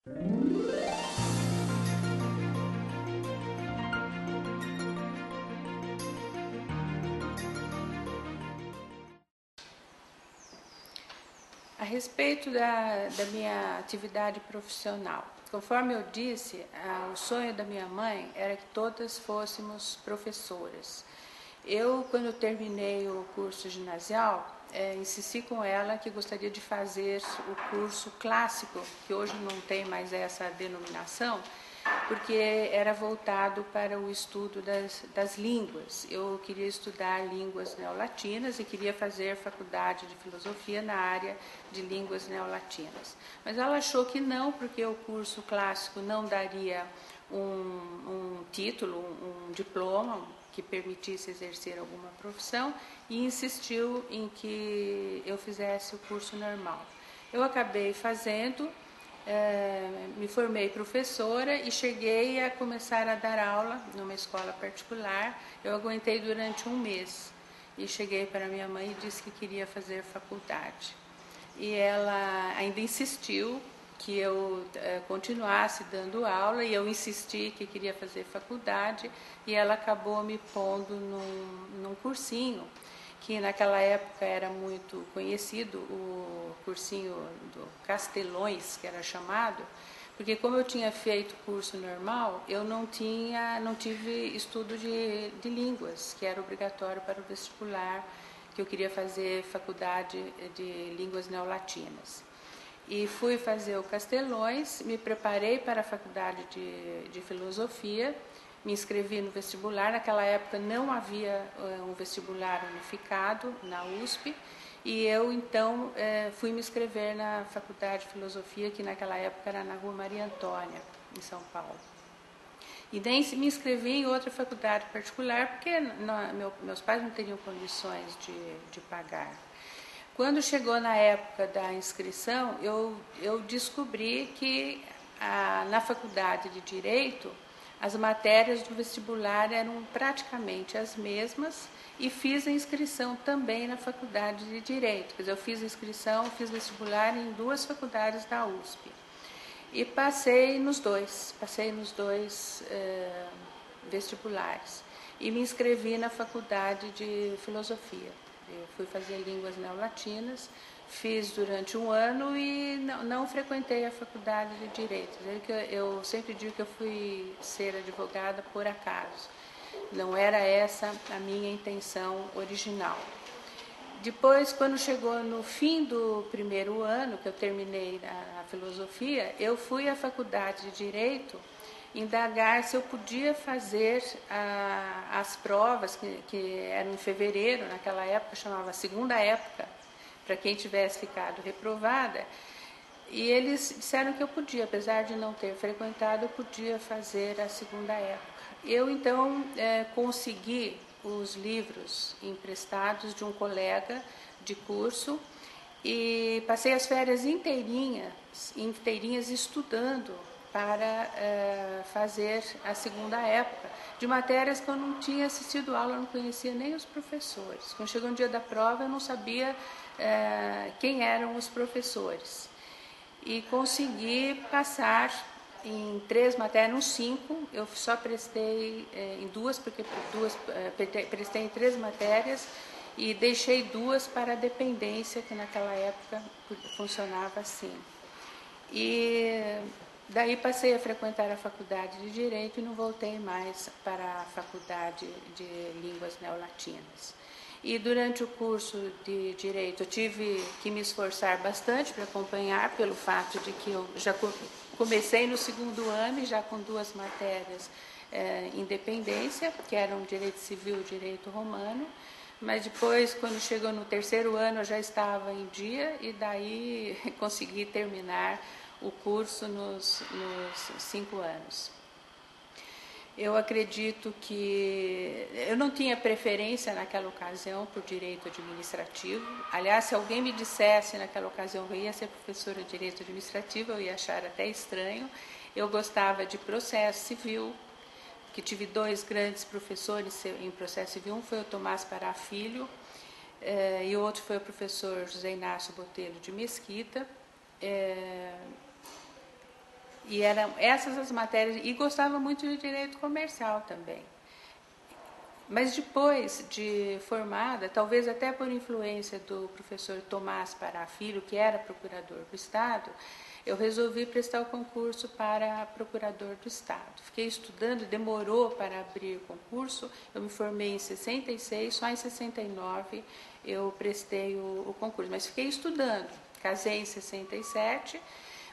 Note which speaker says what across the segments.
Speaker 1: A respeito da minha atividade profissional, conforme eu disse, o sonho da minha mãe era que todas fôssemos professoras. Eu, quando terminei o curso ginasial, insisti com ela que gostaria de fazer o curso clássico, que hoje não tem mais essa denominação, porque era voltado para o estudo das línguas. Eu queria estudar línguas neolatinas e queria fazer faculdade de filosofia na área de línguas neolatinas. Mas ela achou que não, porque o curso clássico não daria um título, um diploma que permitisse exercer alguma profissão, e insistiu em que eu fizesse o curso normal. Eu acabei fazendo, me formei professora e cheguei a começar a dar aula numa escola particular. Eu aguentei durante um mês e cheguei para minha mãe e disse que queria fazer faculdade. E ela ainda insistiu que eu continuasse dando aula, e eu insisti que queria fazer faculdade, e ela acabou me pondo num cursinho, que naquela época era muito conhecido, o cursinho do Castelões, que era chamado, porque como eu tinha feito curso normal, eu não tive estudo de línguas, que era obrigatório para o vestibular, que eu queria fazer faculdade de línguas neolatinas. E fui fazer o Castelões, me preparei para a faculdade de filosofia, me inscrevi no vestibular. Naquela época não havia um vestibular unificado na USP, e eu então fui me inscrever na faculdade de filosofia, que naquela época era na Rua Maria Antônia, em São Paulo. E nem me inscrevi em outra faculdade particular, porque meus pais não teriam condições de pagar. Quando chegou na época da inscrição, eu descobri que na faculdade de Direito, as matérias do vestibular eram praticamente as mesmas, e fiz a inscrição também na faculdade de Direito. Quer dizer, eu fiz vestibular em duas faculdades da USP. E passei nos dois vestibulares. E me inscrevi na faculdade de filosofia. Eu fui fazer línguas neolatinas, fiz durante um ano e não frequentei a faculdade de Direito. Eu sempre digo que eu fui ser advogada por acaso. Não era essa a minha intenção original. Depois, quando chegou no fim do primeiro ano, que eu terminei a filosofia, eu fui à faculdade de Direito indagar se eu podia fazer as provas, que eram em fevereiro, naquela época chamava segunda época, para quem tivesse ficado reprovada, e eles disseram que eu podia, apesar de não ter frequentado, eu podia fazer a segunda época. Eu então consegui os livros emprestados de um colega de curso e passei as férias inteirinhas estudando para fazer a segunda época, de matérias que eu não tinha assistido aula, eu não conhecia nem os professores. Quando chegou o dia da prova, eu não sabia quem eram os professores. E consegui passar em 3 matérias, não 5, eu só prestei em 2, porque prestei em 3 matérias e deixei 2 para a dependência, que naquela época funcionava assim. E daí passei a frequentar a faculdade de Direito e não voltei mais para a faculdade de línguas neolatinas. E durante o curso de Direito eu tive que me esforçar bastante para acompanhar, pelo fato de que eu já comecei no segundo ano e já com 2 matérias em dependência, que eram Direito Civil e Direito Romano, mas depois, quando chegou no terceiro ano, eu já estava em dia e daí consegui terminar o curso nos 5 anos. Eu acredito que eu não tinha preferência naquela ocasião por direito administrativo. Aliás, se alguém me dissesse naquela ocasião que eu ia ser professora de direito administrativo, eu ia achar até estranho. Eu gostava de processo civil, que tive 2 grandes professores em processo civil. Um foi o Tomás Pará Filho e o outro foi o professor José Inácio Botelho de Mesquita. E eram essas as matérias, e gostava muito de direito comercial também. Mas depois de formada, talvez até por influência do professor Tomás Pará Filho, que era procurador do Estado, eu resolvi prestar o concurso para procurador do Estado. Fiquei estudando, demorou para abrir o concurso, eu me formei em 66, só em 69 eu prestei o concurso, mas fiquei estudando. Casei em 67,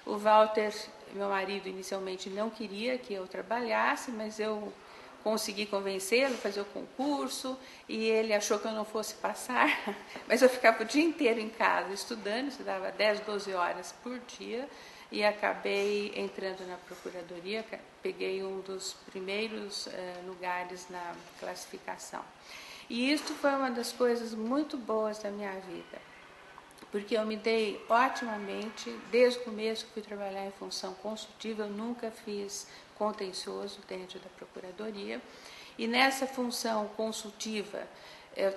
Speaker 1: o Walter, meu marido, inicialmente não queria que eu trabalhasse, mas eu consegui convencê-lo a fazer o concurso e ele achou que eu não fosse passar, mas eu ficava o dia inteiro em casa estudava 10, 12 horas por dia e acabei entrando na procuradoria, peguei um dos primeiros lugares na classificação. E isso foi uma das coisas muito boas da minha vida, porque eu me dei otimamente, desde o começo que fui trabalhar em função consultiva, eu nunca fiz contencioso dentro da Procuradoria, e nessa função consultiva eu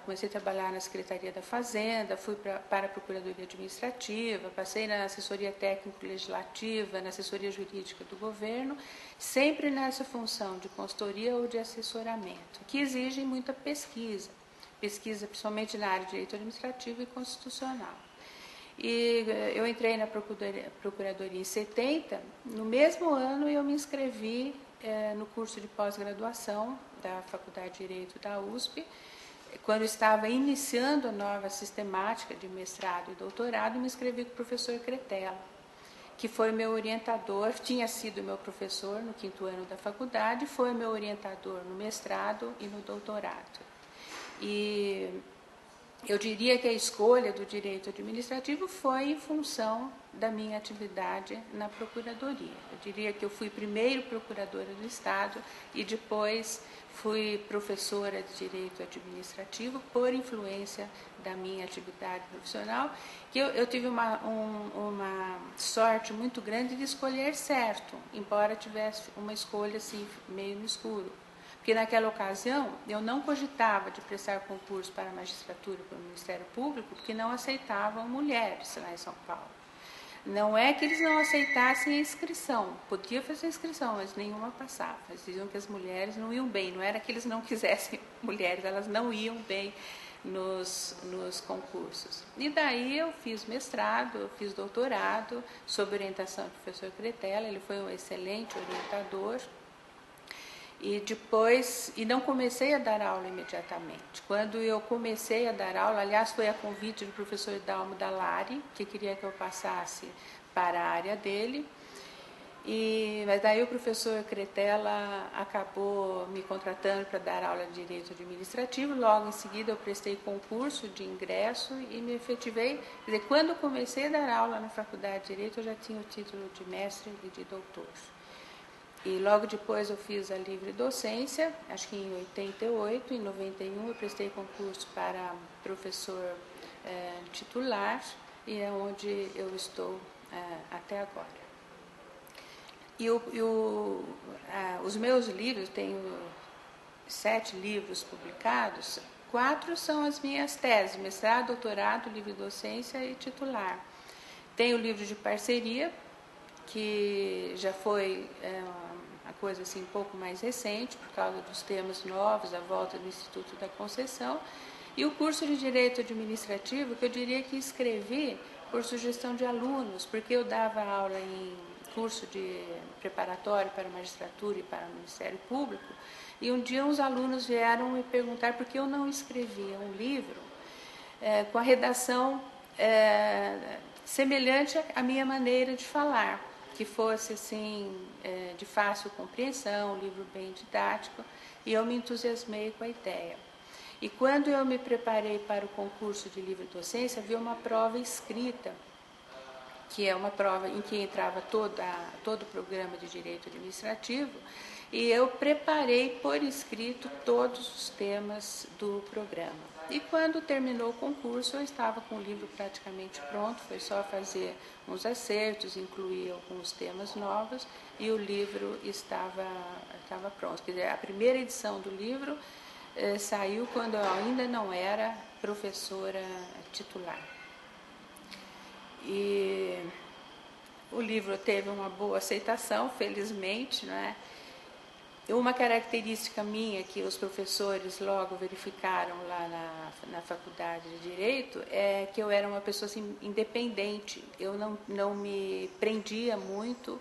Speaker 1: comecei a trabalhar na Secretaria da Fazenda, fui para a Procuradoria Administrativa, passei na assessoria técnico-legislativa, na assessoria jurídica do governo, sempre nessa função de consultoria ou de assessoramento, que exigem muita pesquisa principalmente na área de direito administrativo e constitucional. E eu entrei na Procuradoria em 70, no mesmo ano eu me inscrevi no curso de pós-graduação da Faculdade de Direito da USP, quando estava iniciando a nova sistemática de mestrado e doutorado, me inscrevi com o professor Cretella, que foi meu orientador, tinha sido meu professor no 5º ano da faculdade, foi meu orientador no mestrado e no doutorado. E eu diria que a escolha do direito administrativo foi em função da minha atividade na Procuradoria. Eu diria que eu fui primeiro procuradora do Estado e depois fui professora de direito administrativo por influência da minha atividade profissional, que eu tive uma sorte muito grande de escolher certo, embora tivesse uma escolha assim, meio no escuro. Porque naquela ocasião eu não cogitava de prestar concurso para a magistratura, para o Ministério Público, porque não aceitavam mulheres lá em São Paulo. Não é que eles não aceitassem a inscrição, podia fazer a inscrição, mas nenhuma passava. Eles diziam que as mulheres não iam bem, não era que eles não quisessem mulheres, elas não iam bem nos concursos. E daí eu fiz mestrado, eu fiz doutorado, sob orientação do professor Cretella, ele foi um excelente orientador. E não comecei a dar aula imediatamente. Quando eu comecei a dar aula, aliás, foi a convite do professor Dalmo Dallari, que queria que eu passasse para a área dele. Mas daí o professor Cretella acabou me contratando para dar aula de Direito Administrativo. Logo em seguida eu prestei concurso de ingresso e me efetivei. Quer dizer, quando eu comecei a dar aula na Faculdade de Direito, eu já tinha o título de mestre e de doutor. E logo depois eu fiz a livre docência, acho que em 88, em 91 eu prestei concurso para professor titular e é onde eu estou até agora. E os meus livros, tenho 7 livros publicados, 4 são as minhas teses, mestrado, doutorado, livre docência e titular. Tenho o livro de parceria, que já foi uma coisa assim, um pouco mais recente, por causa dos temas novos, a volta do Instituto da Conceição, e o curso de Direito Administrativo, que eu diria que escrevi por sugestão de alunos, porque eu dava aula em curso de preparatório para a magistratura e para o Ministério Público, e um dia uns alunos vieram me perguntar por que eu não escrevia um livro com a redação semelhante à minha maneira de falar, que fosse assim de fácil compreensão, um livro bem didático, e eu me entusiasmei com a ideia. E quando eu me preparei para o concurso de livre docência, havia uma prova escrita, que é uma prova em que entrava todo o programa de direito administrativo, e eu preparei por escrito todos os temas do programa. E quando terminou o concurso, eu estava com o livro praticamente pronto, foi só fazer uns acertos, incluir alguns temas novos, e o livro estava pronto. Quer dizer, a primeira edição do livro saiu quando eu ainda não era professora titular. E o livro teve uma boa aceitação, felizmente, não é? Uma característica minha que os professores logo verificaram lá na faculdade de Direito é que eu era uma pessoa assim, independente. Eu não me prendia muito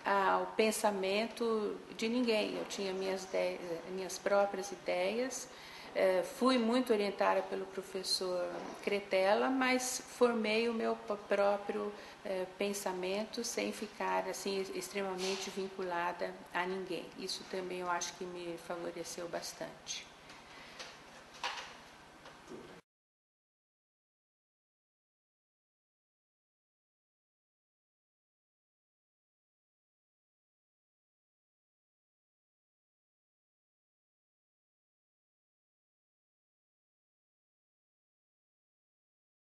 Speaker 1: ao pensamento de ninguém. Eu tinha minhas próprias ideias. Fui muito orientada pelo professor Cretella, mas formei o meu próprio pensamento sem ficar assim extremamente vinculada a ninguém. Isso também eu acho que me favoreceu bastante.